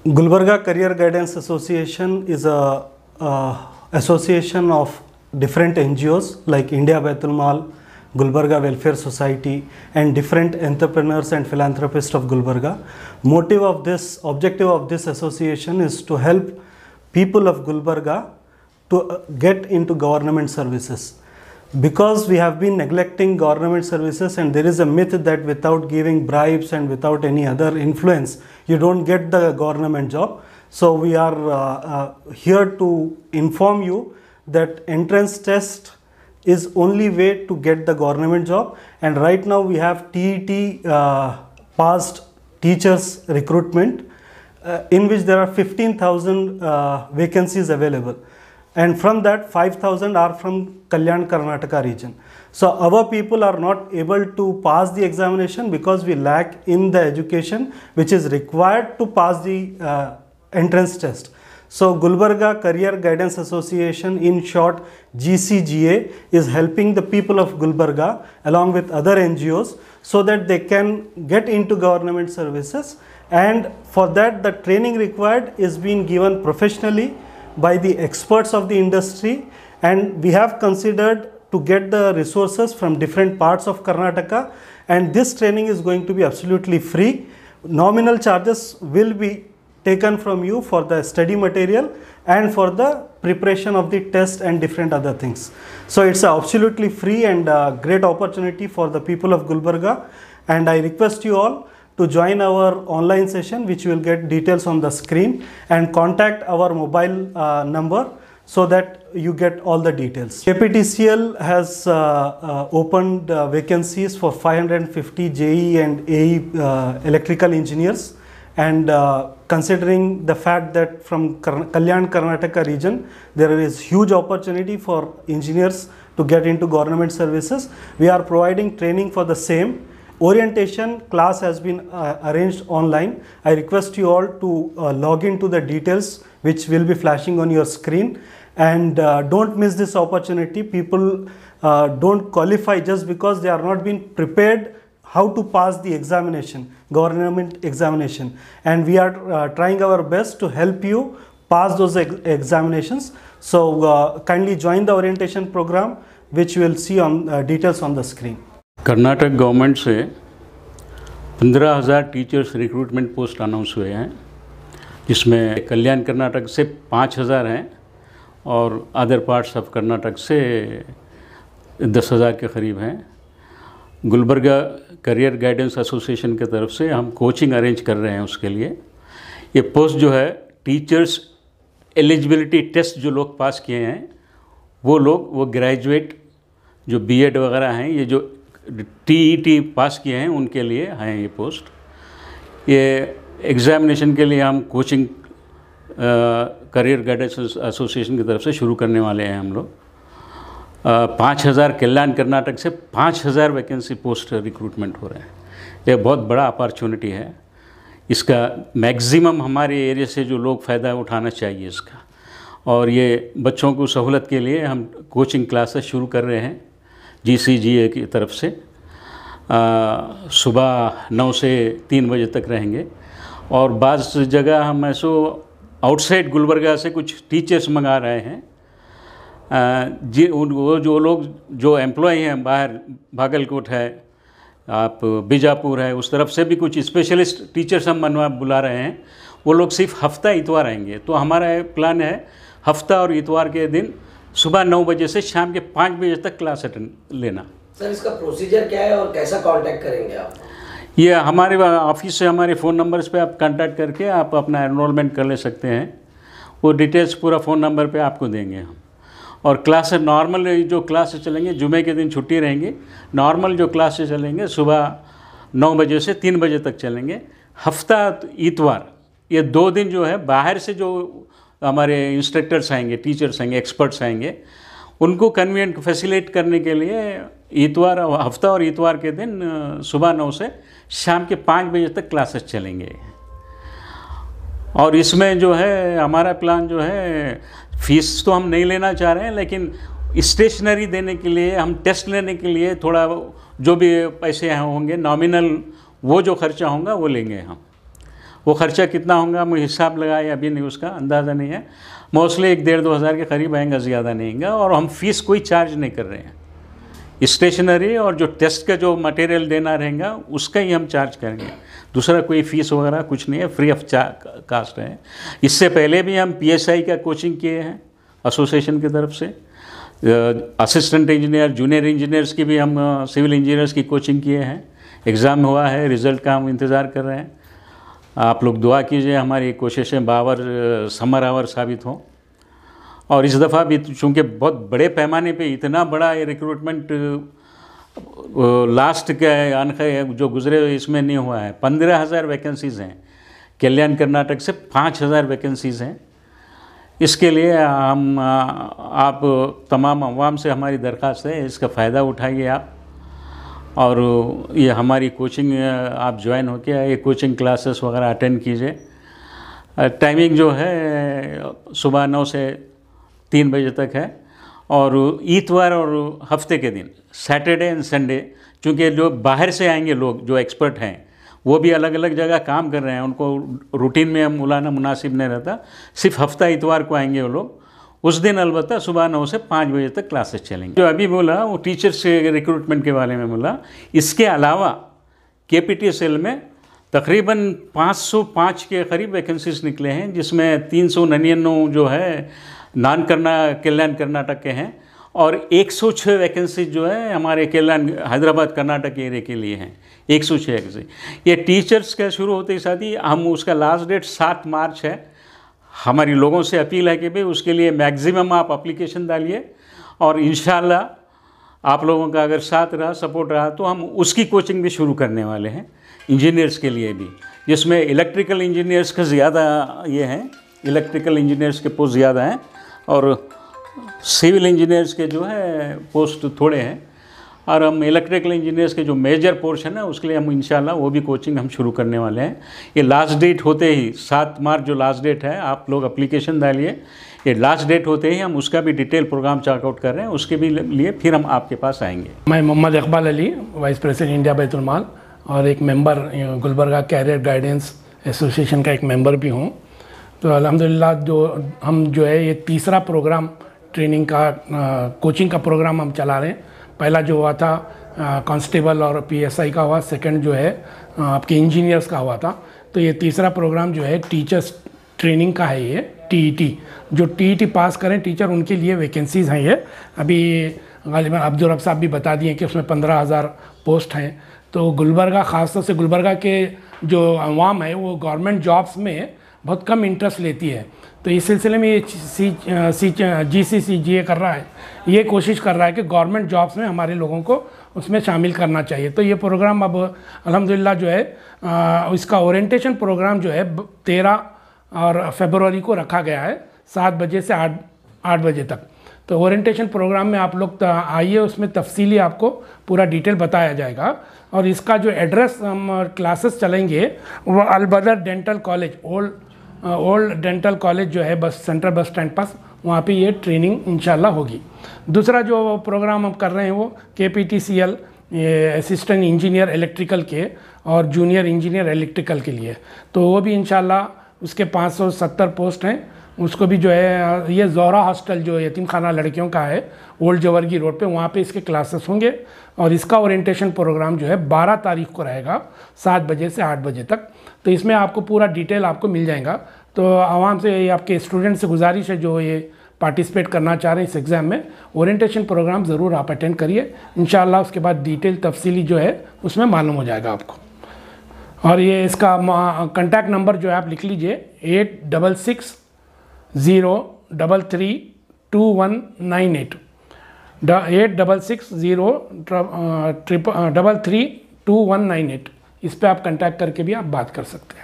Gulbarga Career Guidance Association is a association of different NGOs like India Baitul Mal, Gulbarga Welfare Society, and different entrepreneurs and philanthropists of Gulbarga. Objective of this association is to help people of Gulbarga to get into government services. Because we have been neglecting government services, and there is a myth that without giving bribes and without any other influence, you don't get the government job. So we are here to inform you that entrance test is only way to get the government job. And right now we have TET passed teachers recruitment in which there are 15,000 vacancies available. And from that 5,000 are from Kalyan Karnataka region. So our people are not able to pass the examination because we lack in the education which is required to pass the entrance test. So Gulbarga Career Guidance Association, in short GCGA, is helping the people of Gulbarga along with other NGOs so that they can get into government services, and for that the training required is being given professionally by the experts of the industry, and we have considered to get the resources from different parts of Karnataka, and this training is going to be absolutely free. Nominal charges will be taken from you for the study material and for the preparation of the test and different other things. So it's absolutely free and a great opportunity for the people of Gulbarga, and I request you all to join our online session, which you will get details on the screen, and contact our mobile number so that you get all the details. KPTCL has opened vacancies for 550 JE and AE electrical engineers, and considering the fact that from Kalyan Karnataka region there is huge opportunity for engineers to get into government services, we are providing training for the same. Orientation class has been arranged online. I request you all to log into the details which will be flashing on your screen, and don't miss this opportunity. People don't qualify just because they are not being prepared how to pass the examination, government examination, and we are trying our best to help you pass those examinations. So kindly join the orientation program, which you will see on details on the screen. Karnataka government से 15,000 teachers recruitment post announce हुए हैं, जिसमें कल्याण कर्नाटक से 5,000 हैं और other parts of Karnataka से 10,000 के करीब हैं। गुलबर्गा करियर गाइडेंस एसोसिएशन की तरफ से हम कोचिंग अरेंज कर रहे हैं उसके लिए। ये पोस्ट जो है टीचर्स एलिजिबिलिटी टेस्ट जो लोग पास किए हैं वो ग्रेजुएट जो बीएड वगैरह हैं, ये जो टीईटी पास किए हैं उनके लिए हैं ये पोस्ट। ये एग्ज़ामिनेशन के लिए हम कोचिंग करियर गाइडेंस एसोसिएशन की तरफ से शुरू करने वाले हैं हम लोग। 5,000 कल्याण कर्नाटक से 5,000 वैकेंसी पोस्ट रिक्रूटमेंट हो रहे हैं। ये बहुत बड़ा अपॉर्चुनिटी है, इसका मैक्सिमम हमारे एरिया से जो लोग फ़ायदा उठाना चाहिए इसका। और ये बच्चों को सहूलत के लिए हम कोचिंग क्लासेस शुरू कर रहे हैं GCGA की तरफ से। सुबह 9 से 3 बजे तक रहेंगे, और बाज़ जगह हम ऐसो आउटसाइड गुलबर्गा से कुछ टीचर्स मंगा रहे हैं। वो जो लोग जो एम्प्लॉय हैं बाहर, भागलकोट है, आप बीजापुर है, उस तरफ से भी कुछ स्पेशलिस्ट टीचर्स हम बुला रहे हैं। वो लोग सिर्फ हफ्ता इतवार आएंगे। तो हमारा प्लान है हफ्ता और इतवार के दिन सुबह 9 बजे से शाम के 5 बजे तक क्लास अटेंड लेना। सर, इसका प्रोसीजर क्या है और कैसा कांटेक्ट करेंगे आप? ये हमारे ऑफिस से हमारे फ़ोन नंबर्स पे आप कांटेक्ट करके आप अपना एनरोलमेंट कर ले सकते हैं। वो डिटेल्स पूरा फ़ोन नंबर पे आपको देंगे हम। और क्लास नॉर्मल जो क्लासेस चलेंगे, जुमे के दिन छुट्टी रहेंगे, नॉर्मल जो क्लासेस चलेंगे सुबह 9 बजे से 3 बजे तक चलेंगे। हफ्ता इतवार ये 2 दिन जो है बाहर से जो हमारे इंस्ट्रक्टर्स आएंगे, टीचर्स आएंगे, एक्सपर्ट्स आएंगे, उनको कन्वीनियंट फैसिलिटेट करने के लिए इतवार हफ्ता और इतवार के दिन सुबह 9 से शाम के 5 बजे तक क्लासेस चलेंगे। और इसमें जो है हमारा प्लान जो है, फ़ीस तो हम नहीं लेना चाह रहे हैं, लेकिन स्टेशनरी देने के लिए, हम टेस्ट लेने के लिए थोड़ा जो भी पैसे होंगे नॉमिनल, वो जो खर्चा होगा वो लेंगे हम। वो खर्चा कितना होगा मुझे हिसाब लगाए अभी नहीं, उसका अंदाज़ा नहीं है। मोस्टली 1-1.5-2 हज़ार के करीब आएगा, ज़्यादा नहीं आएगा। और हम फीस कोई चार्ज नहीं कर रहे हैं। स्टेशनरी और जो टेस्ट का जो मटेरियल देना रहेगा उसका ही हम चार्ज करेंगे, दूसरा कोई फ़ीस वगैरह कुछ नहीं है, फ्री ऑफ कास्ट है। इससे पहले भी हम PSI का कोचिंग किए हैं एसोसिएशन की तरफ से। असिस्टेंट इंजीनियर, जूनियर इंजीनियर्स की भी हम सिविल इंजीनियर्स की कोचिंग किए हैं। एग्ज़ाम हुआ है, रिज़ल्ट का हम इंतज़ार कर रहे हैं। आप लोग दुआ कीजिए हमारी कोशिशें बावर समर आवर साबित हों। और इस दफ़ा भी चूँकि बहुत बड़े पैमाने पे इतना बड़ा ये रिक्रूटमेंट लास्ट के अनखे जो गुजरे इसमें नहीं हुआ है। 15,000 वैकेंसीज़ हैं, कल्याण कर्नाटक से 5,000 वैकेंसीज़ हैं। इसके लिए हम आप तमाम अवाम से हमारी दरख्वास्त है, इसका फ़ायदा उठाइए आप, और ये हमारी कोचिंग आप ज्वाइन होकर ये कोचिंग क्लासेस वगैरह अटेंड कीजिए। टाइमिंग जो है सुबह 9 से 3 बजे तक है, और इतवार और हफ्ते के दिन सैटरडे एंड संडे, चूँकि जो बाहर से आएंगे लोग जो एक्सपर्ट हैं वो भी अलग अलग जगह काम कर रहे हैं, उनको रूटीन में हम बुलाना मुनासिब नहीं रहता। सिर्फ हफ्ता इतवार को आएंगे वो लोग, उस दिन अलबत्ता सुबह 9 से 5 बजे तक क्लासेस चलेंगे। जो अभी बोला वो टीचर्स के रिक्रूटमेंट के बारे में बोला। इसके अलावा KPTCL में तकरीबन 505 के करीब वैकेंसीज निकले हैं, जिसमें 399 जो है कल्याण कर्नाटक के हैं, और 106 वैकेंसी जो है हमारे कल्याण हैदराबाद कर्नाटक एरिया के लिए हैं। 106 वैकेंसी ये टीचर्स का शुरू होते ही साथ ही हम उसका लास्ट डेट 7 मार्च है। हमारी लोगों से अपील है कि भाई उसके लिए मैक्सिमम आप एप्लीकेशन डालिए, और इंशाल्लाह आप लोगों का अगर साथ रहा, सपोर्ट रहा, तो हम उसकी कोचिंग भी शुरू करने वाले हैं इंजीनियर्स के लिए भी, जिसमें इलेक्ट्रिकल इंजीनियर्स का ज़्यादा ये हैं, इलेक्ट्रिकल इंजीनियर्स के पोस्ट ज़्यादा हैं, और सिविल इंजीनियर्स के जो है पोस्ट थोड़े हैं। और हम इलेक्ट्रिकल इंजीनियर्स के जो मेजर पोर्शन है उसके लिए हम इंशाल्लाह वो भी कोचिंग हम शुरू करने वाले हैं। ये लास्ट डेट होते ही 7 मार्च जो लास्ट डेट है, आप लोग एप्लीकेशन डालिए। ये लास्ट डेट होते ही हम उसका भी डिटेल प्रोग्राम चेकआउट कर रहे हैं, उसके भी लिए फिर हम आपके पास आएंगे। मैं Mohammad Iqbal Ali, vice president India Baitul Maal और एक member Gulbarga career guidance association का एक मेंबर भी हूँ। तो अल्हम्दुलिल्लाह जो है ये तीसरा प्रोग्राम ट्रेनिंग का कोचिंग का प्रोग्राम हम चला रहे हैं। पहला जो हुआ था कांस्टेबल और PSI का हुआ, सेकंड जो है आपके इंजीनियर्स का हुआ था। तो ये तीसरा प्रोग्राम जो है टीचर्स ट्रेनिंग का है। ये TET जो TET पास करें टीचर, उनके लिए वैकेंसीज़ हैं। ये अभी गालिबन अब्दुल रब साहब भी बता दिए कि उसमें 15,000 पोस्ट हैं। तो गुलबर्गा, ख़ासतौर से गुलबर्गा के जो अवाम है वो गवर्नमेंट जॉब्स में बहुत कम इंटरेस्ट लेती है। तो इस सिलसिले में ये GCCGA कर रहा है, ये कोशिश कर रहा है कि गवर्नमेंट जॉब्स में हमारे लोगों को उसमें शामिल करना चाहिए। तो ये प्रोग्राम अब अल्हम्दुलिल्लाह जो है इसका ओरिएंटेशन प्रोग्राम जो है 13 और फरवरी को रखा गया है, 7 बजे से 8 बजे तक। तो ओरिएंटेशन प्रोग्राम में आप लोग आइए, उसमें तफसीली आपको पूरा डिटेल बताया जाएगा। और इसका जो एड्रेस हम क्लासेस चलेंगे वो Al-Badr dental college, old dental college जो है बस सेंट्रल बस स्टैंड पास, वहाँ पे ये ट्रेनिंग इंशाल्लाह होगी। दूसरा जो प्रोग्राम हम कर रहे हैं वो KPTCL असिस्टेंट इंजीनियर इलेक्ट्रिकल के और जूनियर इंजीनियर इलेक्ट्रिकल के लिए, तो वो भी इंशाल्लाह उसके 570 पोस्ट हैं। उसको भी जो है ये ज़ोहरा हॉस्टल जो यतीम खाना लड़कियों का है ओल्ड जवर्गी रोड पे, वहाँ पे इसके क्लासेस होंगे। और इसका ओरिएंटेशन प्रोग्राम जो है 12 तारीख को रहेगा 7 बजे से 8 बजे तक। तो इसमें आपको पूरा डिटेल आपको मिल जाएगा। तो आवाम से, आपके स्टूडेंट से गुजारिश है जो ये पार्टिसिपेट करना चाह रहे हैं इस एग्ज़ाम में, ओरिएंटेशन प्रोग्राम ज़रूर आप अटेंड करिए। इंशाल्लाह उसके बाद डिटेल तफसीली जो है उसमें मालूम हो जाएगा आपको। और ये इसका कॉन्टैक्ट नंबर जो है आप लिख लीजिए 8660332198 8660332198। इस पर आप कॉन्टैक्ट करके भी आप बात कर सकते हैं।